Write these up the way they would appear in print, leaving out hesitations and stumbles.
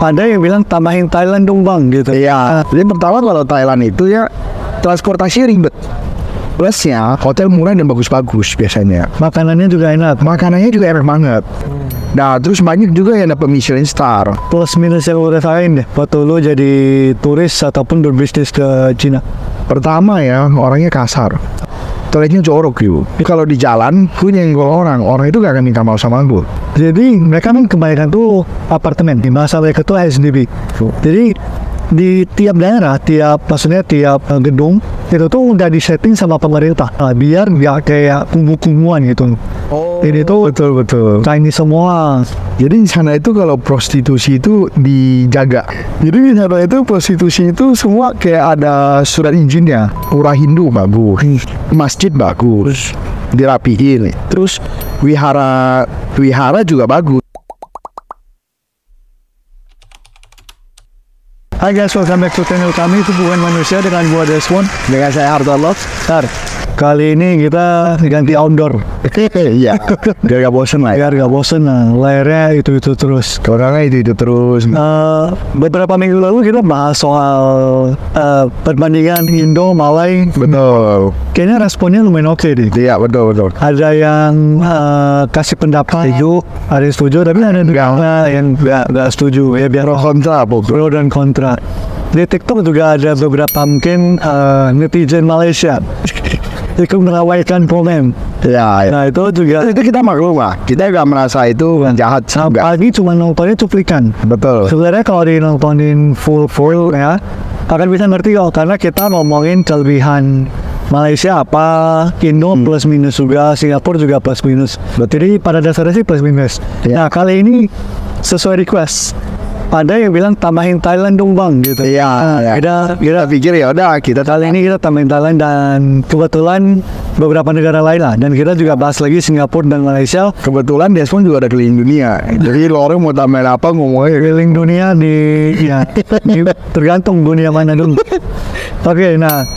Ada yang bilang tambahin Thailand dong bang gitu. Iya. Jadi pertama kalau Thailand itu ya transportasi ribet. Plusnya hotel murah dan bagus-bagus biasanya. Makanannya juga enak. Makanannya juga enak banget. Nah terus banyak juga yang dapat Michelin Star. Plus minus yang lo rasain deh waktu lo jadi turis ataupun berbisnis ke Cina. Pertama ya orangnya kasar. Toiletnya jorok yuk. Kalau di jalan gue nyenggol orang itu gak akan minta maaf sama gue. Jadi mereka kan kebanyakan tuh apartemen. Di masa mereka tuh SDB. Jadi di tiap daerah, tiap gedung itu tuh udah disetting sama pemerintah biar nggak kayak kumuh-kumuhan gitu. Ini tuh betul. Chinese semua. Jadi di sana itu kalau prostitusi itu dijaga. Jadi di sana itu prostitusi itu semua kayak ada surat izinnya. Pura Hindu bagus, masjid bagus, dirapihin. Terus wihara juga bagus. Hai guys, welcome back to channel kami, Hubungan Manusia dengan gua Desmond. Dengan saya Hartolog. Kali ini kita ganti outdoor. Iya. Biar gak bosen lah. Biar gak bosen lah. Layarnya itu terus. Orangnya itu terus. Beberapa minggu lalu kita bahas soal perbandingan Indo Malay. Betul. Kayaknya responnya lumayan oke deh. Iya betul. Ada yang kasih pendapat setuju, ada yang setuju, tapi ada juga yang gak setuju. Ya biar pro dan kontra. Di TikTok juga ada beberapa mungkin netizen Malaysia itu merawaikan komen. Ya. Nah itu juga kita maklum lah. Kita juga merasa itu jahat. Pagi cuma nontonnya cuplikan. Betul. Sebenarnya kalau nontonin full ya akan bisa ngerti kok, karena kita ngomongin kelebihan Malaysia apa, Indo plus minus juga, Singapura juga plus minus. Jadi pada dasarnya sih plus minus. Ya. Nah kali ini sesuai request. Ada yang bilang tambahin Thailand dong bang gitu. Iya. Kita pikir ya udah kita kali ini kita tambahin Thailand dan kebetulan beberapa negara lain lah, dan kita juga bahas lagi Singapura dan Malaysia. Kebetulan Desmond juga ada keliling dunia. Jadi lo orang mau tambahin apa ngomongnya keliling dunia tergantung dunia mana dulu. Oke, nah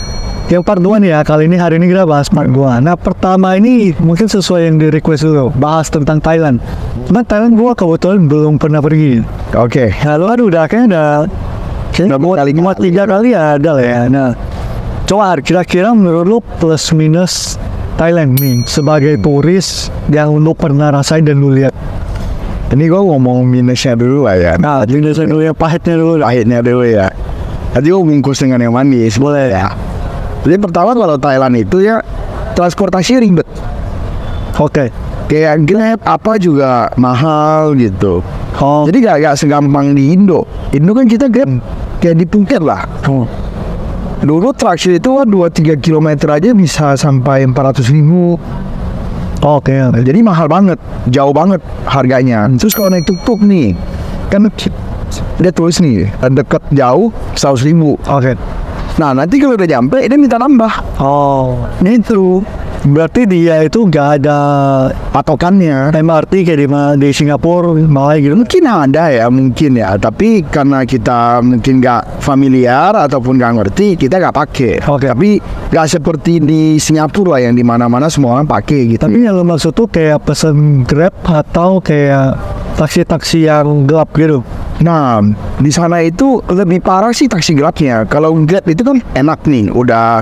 yang part 2 nih ya, kali ini hari ini kita bahas part 2. Nah pertama ini mungkin sesuai yang di request dulu, bahas tentang Thailand. Cuma Thailand gua kebetulan belum pernah pergi. Oke. Lalu kayaknya muat 3 kali ada lah ya. Nah coba kira-kira menurut lu plus minus Thailand nih sebagai turis yang lu pernah rasain dan lu lihat. Ini gua ngomong minusnya dulu lah ya. Nah minusnya dulu ya, pahitnya dulu ya. Nanti gua bungkus dengan yang manis. Boleh ya. Jadi pertama kalau Thailand itu ya transportasi ribet. Oke. Kayak Grab apa juga mahal gitu. Jadi gak segampang di Indo. Indo kan kita Grab kayak di Phuket lah. Dulu traksi itu 2-3 km aja bisa sampai 400.000. Oke. Jadi mahal banget, jauh banget harganya. Terus kalau naik tuk-tuk nih, kan dia tulis nih dekat jauh 100.000. Oke. Nah nanti kalau udah nyampe dia minta nambah. Itu berarti dia itu gak ada patokannya. MRT kayak di Singapura, Malay gitu. Mungkin ada ya, tapi karena kita mungkin gak familiar ataupun gak ngerti, kita gak pakai. Tapi gak seperti di Singapura lah yang dimana-mana semua orang pakai gitu. Tapi yang lo maksud tuh kayak pesen Grab atau kayak taksi-taksi yang gelap gitu. Nah, di sana itu lebih parah sih taksi gelapnya. Kalau Grab itu kan enak nih, udah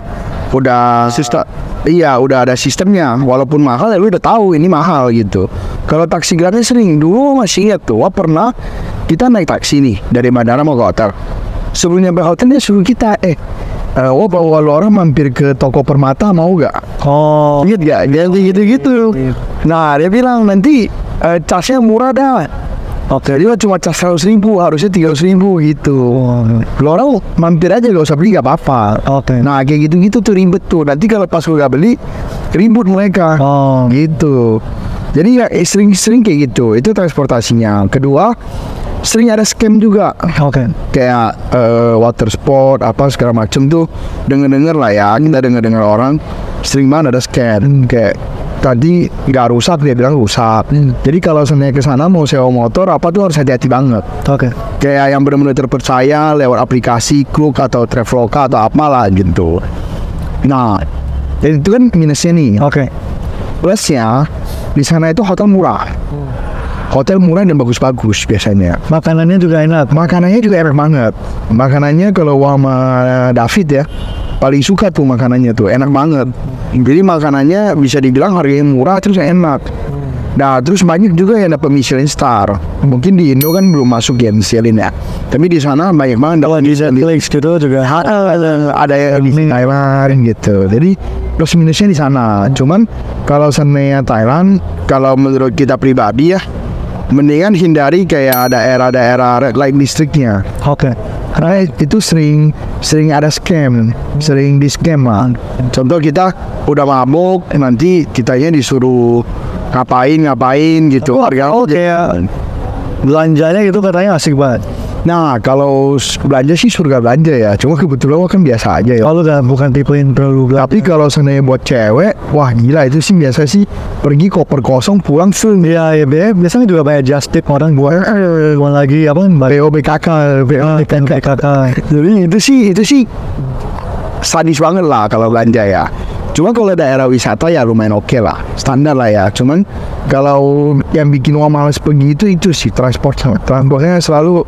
sistem. Iya, udah ada sistemnya. Walaupun mahal ya lu udah tahu ini mahal gitu. Kalau taksi gelapnya sering dulu masih ingat tuh, pernah kita naik taksi nih dari bandara mau ke hotel. Sebelum nyampe hotel dia suruh kita bawa lo orang mampir ke toko permata mau gak? Ingat gak? Dia gitu-gitu. Nah dia bilang nanti casnya murah dah. Jadi cuma cas 100.000, harusnya 300.000 gitu. Lo orang mampir aja gak usah beli gak apa-apa. Nah kayak gitu-gitu tuh ribet tuh. Nanti kalau pas gue gak beli ribut mereka. Gitu. Jadi ya sering kayak gitu. Itu transportasinya. Kedua, sering ada scam juga. Kayak water sport apa segala macem tuh. Dengar lah ya, kita dengar orang sering banget ada scam. Kayak tadi nggak rusak, dia bilang rusak. Jadi kalau seandainya ke sana mau sewa motor apa tuh harus hati-hati banget. Kayak yang benar-benar terpercaya lewat aplikasi Klook atau Traveloka atau apalah gitu. Nah, itu kan minusnya nih. Plusnya di sana itu hotel murah. Hotel murah dan bagus-bagus biasanya. Makanannya juga enak. Makanannya juga enak banget. Makanannya kalau sama David ya, paling suka tuh makanannya tuh, enak banget. Jadi makanannya bisa dibilang harganya murah terus enak. Nah, terus banyak juga yang dapat Michelin Star. Mungkin di Indo kan belum masuk ya Michelin ya. Tapi di sana banyak banget Kalau dapat di Netflix gitu juga ada yang di Thailand gitu. Jadi plus minusnya di sana. Cuman kalau seandainya Thailand, kalau menurut kita pribadi ya, mendingan hindari kayak daerah-daerah red light districtnya. Oke. Karena itu sering ada scam, sering di scam lah. Contoh kita udah mabuk, nanti kitanya disuruh ngapain gitu. Kayak belanjanya gitu katanya asik banget. Nah, kalau belanja sih surga belanja ya. Cuma kebetulan kan biasa aja ya. Kalau bukan tipe yang terlalu belanja. Tapi kalau seandainya buat cewek, wah gila itu sih biasa sih pergi koper kosong pulang full. Iya, biasanya juga banyak just tip orang buat lagi apa BOBKK. Jadi itu sih sadis banget lah kalau belanja ya. Cuma kalau daerah wisata ya lumayan oke lah, standar lah ya. Cuman kalau yang bikin orang males pergi itu sih transportnya selalu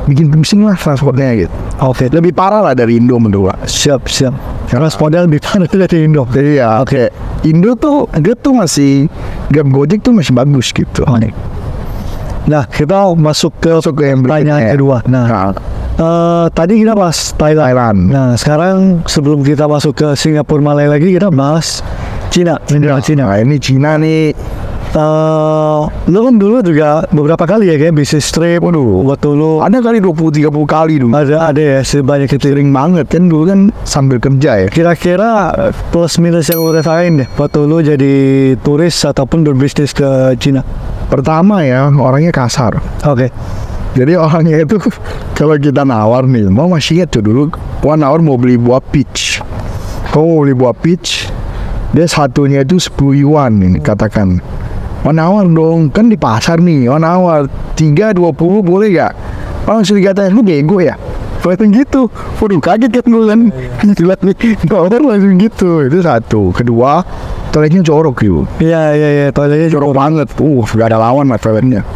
bikin pusing lah transportnya gitu. Oke. Lebih parah lah dari Indo menurut gua. Siap. Transportnya lebih parah dari Indo. Jadi ya oke. Indo tuh masih Grab Gojek tuh masih bagus gitu. Nah, kita masuk ke yang pertanyaan kedua. Nah, tadi kita bahas Thailand. Nah, sekarang sebelum kita masuk ke Singapura, Malaysia lagi, kita bahas Cina. Nah, ini Cina nih. Lu kan dulu juga beberapa kali ya kayak bisnis trip. Buat dulu ada kali 20-30 kali dulu. Ada ya sebanyak itu. Sering banget kan dulu kan sambil kerja ya. Kira-kira plus minus yang lu rasain deh waktu lu jadi turis ataupun berbisnis ke Cina. Pertama ya, orangnya kasar. Oke. Jadi orangnya itu kalau kita nawar nih, mau masih ingat tuh dulu, nawar mau beli buah peach. Mau beli buah peach, dia satunya itu 10 yuan ini katakan. Nawar dong, kan di pasar nih, nawar 3,20 boleh gak? Langsung dikatain, lu bego ya? Langsung gitu. Waduh, kaget kan gue kan. Lihat nih, nawar langsung gitu. Itu satu. Kedua, toiletnya jorok yuk. Iya, toiletnya jorok banget. Gak ada lawan lah toiletnya.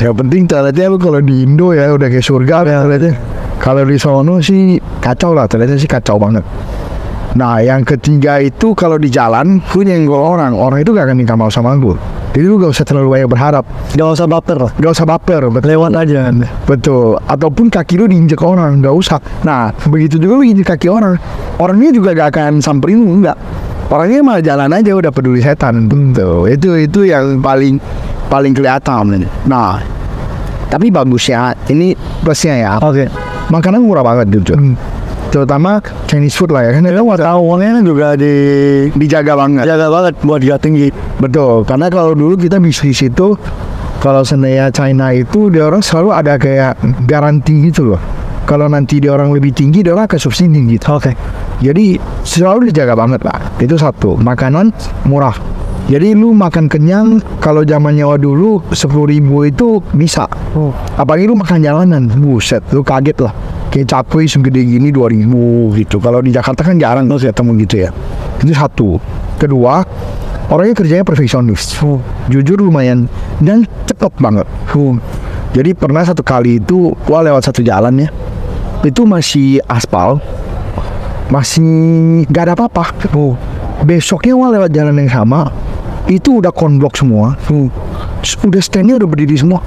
Yang penting toiletnya lu kalau di Indo ya udah kayak surga ya toiletnya. Kalau di sono sih kacau lah, toiletnya sih kacau banget. Nah, yang ketiga itu kalau di jalan lu nyenggol orang itu gak akan minta mau sama gue. Jadi lu gak usah terlalu banyak berharap. Gak usah baper. Betul. Lewat aja. Betul. Ataupun kaki lu diinjek orang, gak usah. Nah, begitu juga lu injek kaki orang, orangnya juga gak akan samperin lu, enggak. Orangnya malah jalan aja udah peduli setan. Betul. Itu yang paling kelihatan. Nah, tapi bagus ya. Ini plusnya ya. Oke. Makanan murah banget jujur. Terutama Chinese food lah ya kan. Uangnya juga dijaga banget. Jaga banget buat dia tinggi. Betul. Karena kalau dulu kita bisnis itu, kalau seandainya China itu dia orang selalu ada kayak garansi gitu loh. Kalau nanti dia orang lebih tinggi, dia orang akan subsidi gitu. Oke. Jadi selalu dijaga banget lah. Itu satu. Makanan murah. Jadi lu makan kenyang, kalau zaman nyawa dulu 10.000 itu bisa. Apalagi lu makan jalanan, buset, lu kaget lah. Kayak cakwe segede gini 2.000 gitu. Kalau di Jakarta kan jarang tuh ketemu gitu ya. Itu satu. Kedua, orangnya kerjanya perfeksionis. Jujur lumayan dan cepet banget. Jadi pernah satu kali itu gua lewat satu jalan ya, itu masih aspal, masih gak ada apa-apa. Besoknya gua lewat jalan yang sama, itu udah konblok semua. Udah standnya udah berdiri semua.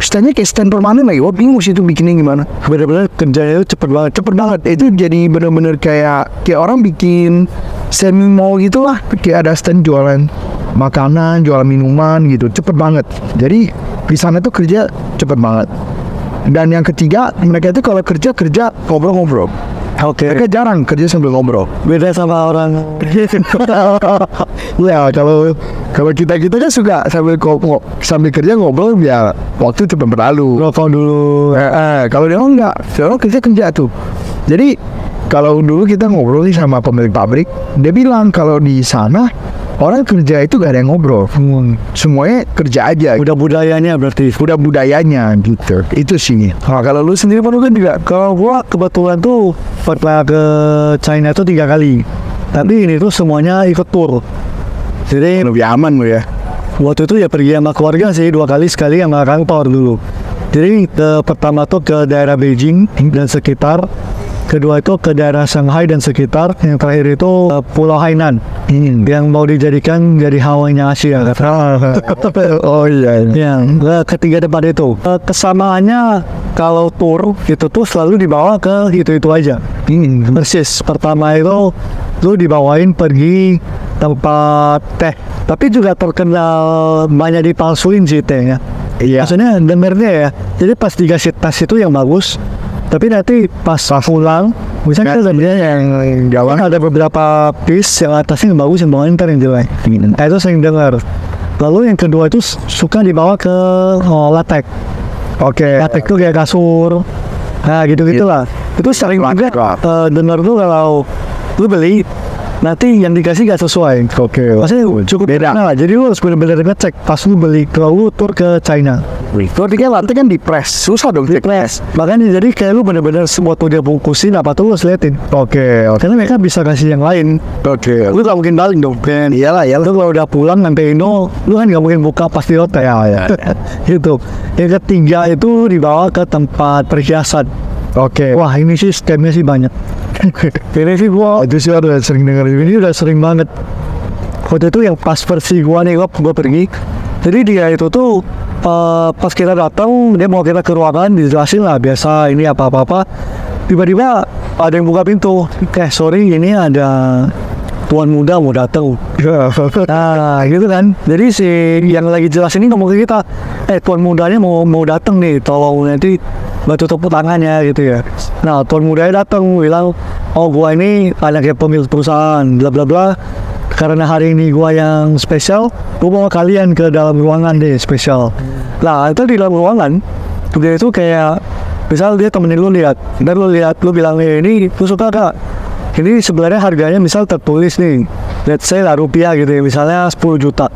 Standnya kayak stand permanen lagi. Wah bingung sih itu bikinnya gimana. Bener-bener kerjanya itu cepet banget. Itu jadi bener-bener kayak orang bikin semi mall gitu lah. Kayak ada stand jualan makanan, jualan minuman gitu. Cepet banget. Jadi di sana tuh kerja cepet banget. Dan yang ketiga, mereka itu kalau kerja ngobrol-ngobrol. Oke. Mereka jarang kerja sambil ngobrol. Beda sama orang. Ya kalau kita kan suka sambil kerja ngobrol ya waktu cepat berlalu. Rokok dulu. Kalau dia enggak, dia kerja tuh. Jadi kalau dulu kita ngobrol nih sama pemilik pabrik, dia bilang kalau di sana orang kerja itu gak ada yang ngobrol. Semuanya kerja aja. Udah budayanya berarti. Udah budayanya gitu. Itu sih. Nah, kalau lu sendiri kan juga. Kalau gua kebetulan tuh pernah ke China itu 3 kali. Tapi ini tuh semuanya ikut tour. Jadi lebih aman lu ya. waktu itu ya pergi sama keluarga sih 2 kali, sekali sama kantor dulu. Jadi pertama tuh ke daerah Beijing dan sekitar, kedua itu ke daerah Shanghai dan sekitar, yang terakhir itu Pulau Hainan yang mau dijadikan jadi Hawaii-nya Asia kata. Oh iya. Yang ketiga tempat itu kesamaannya kalau tur itu tuh selalu dibawa ke itu aja. Persis. Pertama itu lu dibawain pergi tempat teh, tapi juga terkenal banyak dipalsuin sih tehnya. Iya. Maksudnya dengernya ya. Jadi pas dikasih tas itu yang bagus, tapi nanti pas pulang, misalnya kita yang Jawa ada beberapa piece yang atasnya yang bagus, yang bawahnya ntar yang jelek. Nah, itu sering dengar. Lalu yang kedua itu suka dibawa ke latex. Oke. Latex itu kayak kasur. Nah gitu-gitulah. Itu sering juga dengar tuh kalau lu beli nanti yang dikasih gak sesuai. Oke. Maksudnya cukup beda. Nah, jadi lu harus benar-benar ngecek pas lu beli, kalau lu tur ke China. Kalau di lantai kan dipres, susah dong Press. Makanya jadi kayak lu benar-benar waktu dia bungkusin apa tuh lu harus liatin. Oke. Karena mereka bisa kasih yang lain. Oke. Lu gak mungkin balik dong, Ben. Iyalah. Lu kalau udah pulang sampai Indo, lu kan gak mungkin buka pasti hotel. Ya. Gitu. Yang ketiga itu dibawa ke tempat perhiasan. Oke. Wah, ini sih scamnya sih banyak. Ini sih gua itu sih udah sering denger, ini udah sering banget. Waktu itu yang pas versi gua nih, gua pergi. Jadi dia itu tuh pas kita datang, dia mau kita ke ruangan, dijelasin lah biasa ini apa-apa. Tiba-tiba ada yang buka pintu. Sorry, ini ada tuan muda mau datang. Nah gitu kan. Jadi si yang lagi jelasin ini ngomong ke kita, tuan mudanya mau datang nih, tolong nanti bantu tepuk tangannya gitu ya. Nah tuan mudanya datang bilang, oh gua ini anaknya pemilik perusahaan bla bla bla, karena hari ini gua yang spesial, gua bawa kalian ke dalam ruangan deh spesial. Nah itu di dalam ruangan dia itu kayak misal dia temenin lu lihat, dan lu lihat, lu bilang ini lu suka gak? Ini sebenarnya harganya misal tertulis nih, let's say lah rupiah gitu ya, misalnya 10 juta.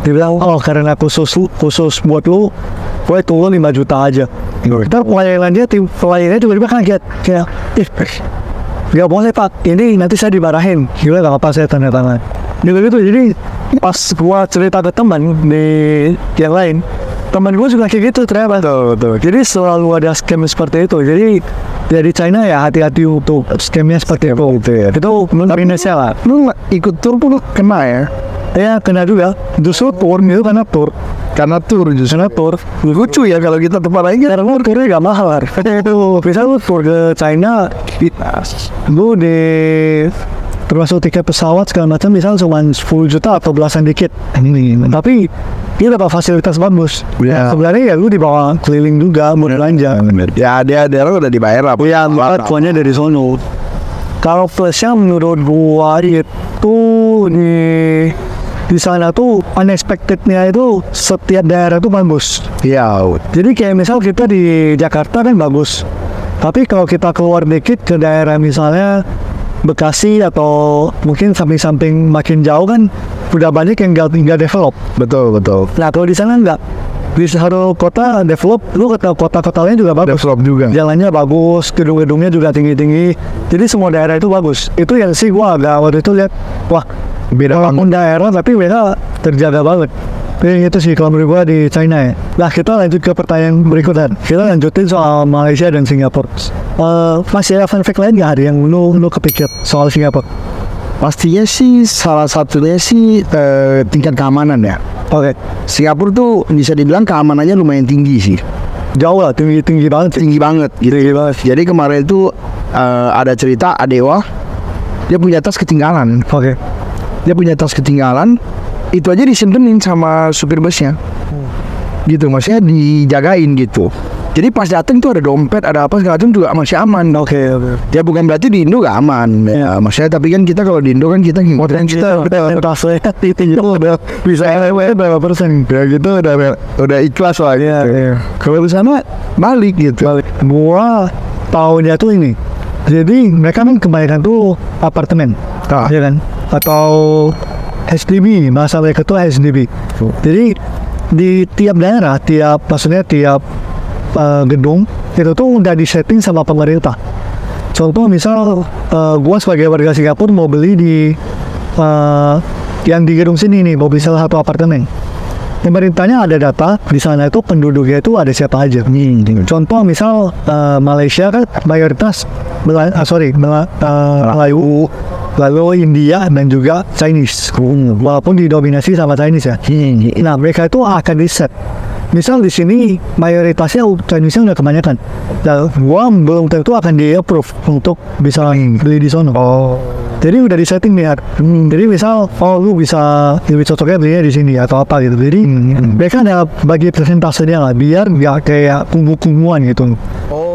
Dia bilang, oh karena khusus buat lu, gue turun 5 juta aja. Ntar pelayanan dia, pelayanannya tiba-tiba kaget, kayak, gak boleh pak, ini nanti saya dimarahin. Gila gak apa-apa, saya tanda tangan. Gitu, jadi pas gua cerita ke teman di yang lain, teman gue juga kayak gitu ternyata. Betul. Jadi selalu ada scam seperti itu. Jadi dari China ya hati-hati untuk scamnya seperti itu. Itu minusnya lah. Lu ikut tur pun kena ya? Ya kena juga. Justru tur itu karena tur. Karena tur. Lucu ya kalau kita tempat lain. Karena turnya gak mahal. Misal lu tur ke China, lu di termasuk tiket pesawat segala macam misal cuma 10 juta atau belasan dikit. Tapi dia dapat fasilitas bagus. Ya. Sebenarnya ya lu dibawa keliling juga mau belanja. Ya dia udah dibayar lah. Ya, tuannya dari sono. Kalau plusnya menurut gua itu di sana tuh unexpectednya itu setiap daerah tuh bagus. Iya. Jadi kayak misal kita di Jakarta kan bagus. Tapi kalau kita keluar dikit ke daerah misalnya Bekasi atau mungkin samping-samping makin jauh kan udah banyak yang nggak develop. Betul. Nah kalau di sana nggak, di satu kota develop, lu kota lainnya juga bagus. Develop juga. Jalannya bagus, gedung-gedungnya juga tinggi-tinggi. Jadi semua daerah itu bagus. Itu yang sih gua agak waktu itu lihat, wah beda walaupun daerah tapi mereka terjaga banget. Itu sih kalau menurut gua di China ya. Nah kita lanjut ke pertanyaan berikutnya. Kita lanjutin soal Malaysia dan Singapura. Masih ada fun fact lain nggak, ada yang lu kepikir soal Singapura? Pastinya sih salah satunya sih tingkat keamanan ya. Oke. Singapura tuh bisa dibilang keamanannya lumayan tinggi sih. Jauh lah, tinggi banget. Tinggi banget gitu. Jadi kemarin itu ada cerita Adewa, dia punya tas ketinggalan. Oke. Dia punya tas ketinggalan, itu aja disimpenin sama supir busnya. Gitu, maksudnya dijagain gitu. Jadi pas dateng tuh ada dompet, ada apa segala macam juga masih aman. Oke. Ya bukan berarti di Indo gak aman. Ya, maksudnya tapi kan kita kalau di Indo kan kita rasanya udah bisa berapa persen? ya gitu udah ikhlas lah. Iya. Kalau di sana balik gitu. Gua tahunnya tuh ini. Jadi mereka kan kebanyakan tuh apartemen, ya kan? Atau HDB, masa mereka tuh HDB. Jadi di tiap daerah, maksudnya tiap gedung itu tuh udah disetting sama pemerintah. Contoh misal gua sebagai warga Singapura mau beli di yang di gedung sini nih, mau beli salah satu apartemen. pemerintahnya ada data di sana itu penduduknya itu ada siapa aja. Contoh misal Malaysia kan mayoritas Melayu, lalu India dan juga Chinese. Walaupun didominasi sama Chinese ya. Nah mereka itu akan riset. Misal di sini mayoritasnya Chinese udah kebanyakan. Dan gua belum tentu akan di-approve untuk bisa beli di sono. Jadi udah di setting nih. Jadi misal lu bisa lebih cocoknya belinya di sini atau apa gitu. Jadi mereka ada bagi persentasenya lah biar nggak kayak kumuh-kumuhan gitu.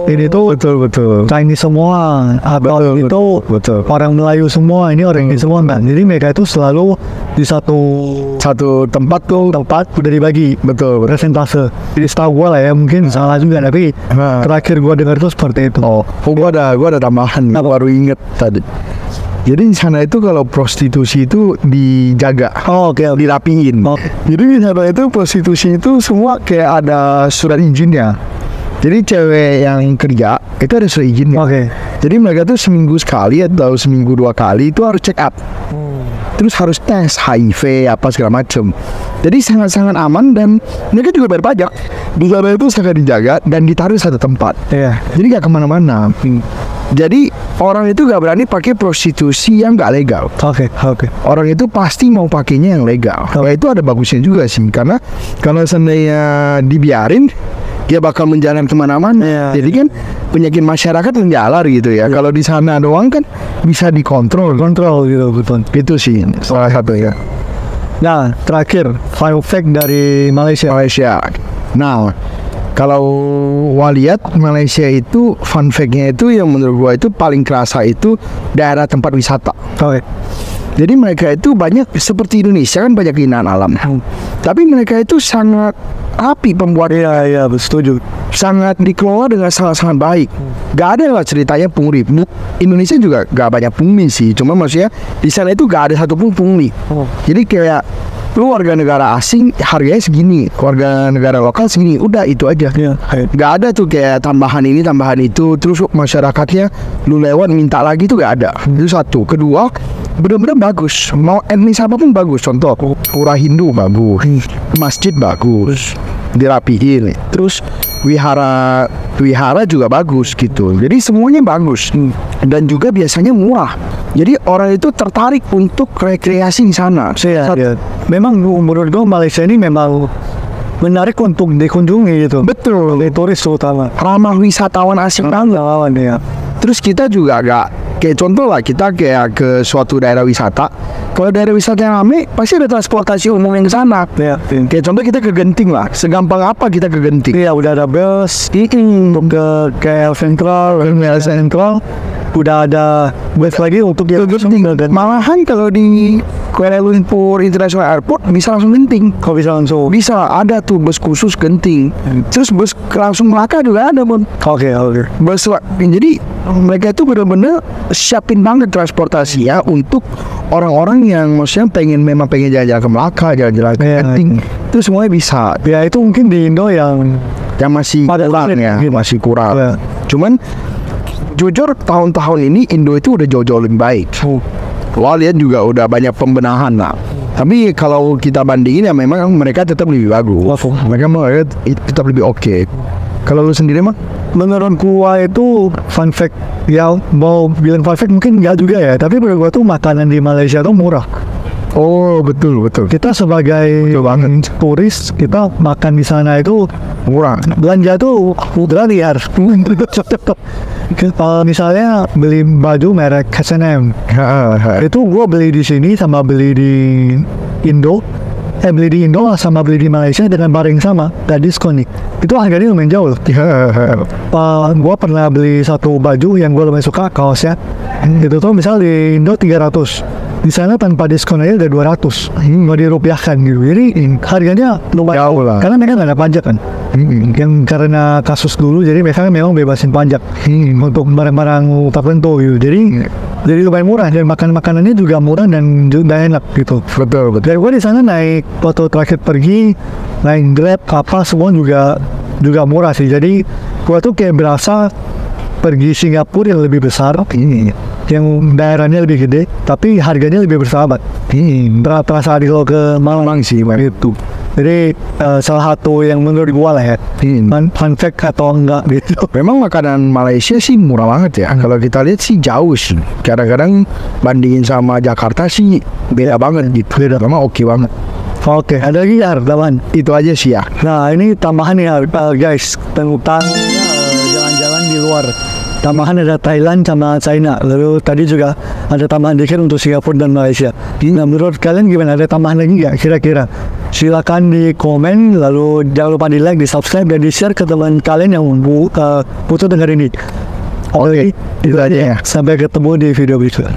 Ini tuh betul Chinese semua atau itu orang Melayu semua, ini orang ini semua kan. Jadi mereka itu selalu di satu tempat udah dibagi persentase. Jadi setahu gue lah ya, mungkin salah juga tapi terakhir gue dengar itu seperti itu. Gue ada tambahan, baru inget tadi. Jadi di sana itu kalau prostitusi itu dijaga, dirapiin. Jadi di sana itu prostitusi itu semua kayak ada surat izinnya. Jadi cewek yang kerja itu ada surat izinnya. Jadi mereka tuh seminggu sekali atau seminggu 2 kali itu harus check up. Terus harus tes HIV apa segala macam. Jadi sangat-sangat aman dan mereka juga bayar pajak. Di sana itu sangat dijaga dan ditaruh satu tempat. Jadi gak kemana-mana. Jadi orang itu gak berani pakai prostitusi yang gak legal. Orang itu pasti mau pakainya yang legal. Itu ada bagusnya juga sih, karena kalau seandainya dibiarin, dia bakal menjalan kemana-mana. Jadi kan penyakit masyarakat menjalar gitu ya. Kalau di sana doang kan bisa dikontrol gitu, betul. Itu sih salah satu ya. Nah, terakhir fun fact dari Malaysia. Nah, kalau gua lihat Malaysia itu fun fact-nya itu yang menurut gua itu paling kerasa itu daerah tempat wisata. Jadi mereka itu banyak seperti Indonesia kan banyak keindahan alam. Tapi mereka itu sangat rapi pembuatannya. Ya, setuju. Sangat dikelola dengan sangat-sangat baik. Gak ada lah ceritanya pungli. Indonesia juga gak banyak pungli sih. Cuma maksudnya di sana itu gak ada satupun pungli. Jadi kayak lu warga negara asing harganya segini, warga negara lokal segini, udah itu aja. Gak ada tuh kayak tambahan ini tambahan itu. Terus masyarakatnya lu lewat minta lagi tuh gak ada. Itu satu. Kedua, benar-benar bagus. Mau etnis apapun bagus. Contoh pura Hindu bagus, masjid bagus, dirapihin. Terus wihara juga bagus gitu. Jadi semuanya bagus dan juga biasanya murah. Jadi orang itu tertarik untuk rekreasi di sana. Memang menurut gue Malaysia ini memang menarik untuk dikunjungi gitu. Betul. Turis terutama. Ramah wisatawan asing banget. Terus kita juga kayak contoh lah, kita kayak ke suatu daerah wisata. Kalau daerah wisata yang rame, pasti ada transportasi umum yang ke sana. Kayak contoh kita ke Genting lah. Segampang apa kita ke Genting? Udah ada bus untuk ke KL Central. Udah ada bus lagi untuk ke Genting. Malahan kalau di Kuala Lumpur International Airport bisa langsung Genting. Kok bisa langsung? Bisa, ada tuh bus khusus Genting. Terus bus langsung Melaka juga ada, Bun. Bus, jadi mereka itu benar-benar siapin banget transportasinya untuk orang-orang yang maksudnya memang pengen jalan-jalan ke Melaka, jalan-jalan ke Genting. Itu semuanya bisa. Ya itu mungkin di Indo yang masih kurang ya, masih kurang. Cuman jujur tahun-tahun ini Indo itu udah jauh-jauh lebih baik. Wah, lihat juga udah banyak pembenahan lah. Tapi kalau kita bandingin ya memang mereka tetap lebih bagus. Mereka tetap lebih oke. Kalau lu sendiri mah? Menurut gua itu fun fact. Ya mau bilang fun fact mungkin enggak juga ya. Tapi menurut gua tuh makanan di Malaysia tuh murah. Betul. Kita sebagai turis, kita makan di sana itu murah. Belanja tuh udah liar. Misalnya beli baju merek H&M, itu gua beli di sini sama beli di Indo. Beli di Indo sama beli di Malaysia dengan barang yang sama, dan diskon nih. Itu harganya lumayan jauh loh. Gua pernah beli satu baju yang gua lumayan suka, kaosnya. Itu tuh misal di Indo 300. Di sana tanpa diskon aja udah 200. Nggak dirupiahkan gitu. Jadi harganya lumayan jauh lah. Karena mereka nggak ada pajak kan. Yang karena kasus dulu, jadi mereka memang bebasin pajak untuk barang-barang tertentu gitu. Jadi lumayan murah, dan makanannya juga murah dan enak gitu. Betul. Dan gue di sana naik waktu terakhir pergi, naik Grab, kapal semua juga murah sih. Jadi gue tuh kayak berasa pergi Singapura yang lebih besar, yang daerahnya lebih gede, tapi harganya lebih bersahabat. Terasa adil ke Malang sih, itu. Jadi salah satu yang menurut gua lah ya, fun fact atau enggak gitu. Memang makanan Malaysia sih murah banget ya. Kalau kita lihat sih jauh sih. Kadang-kadang bandingin sama Jakarta sih beda banget gitu. Memang oke banget. Oke, ada lagi ya tambahan. Itu aja sih ya. Nah ini tambahan ya guys, tentang jalan-jalan di luar. Tambahan ada Thailand sama China. Lalu tadi juga ada tambahan dikit untuk Singapura dan Malaysia. Nah menurut kalian gimana? Ada tambahan lagi nggak kira-kira? Silakan di komen. Lalu jangan lupa di like, di subscribe, dan di share ke teman kalian yang butuh dengar ini. Oke, itu aja ya. Sampai ketemu di video berikutnya.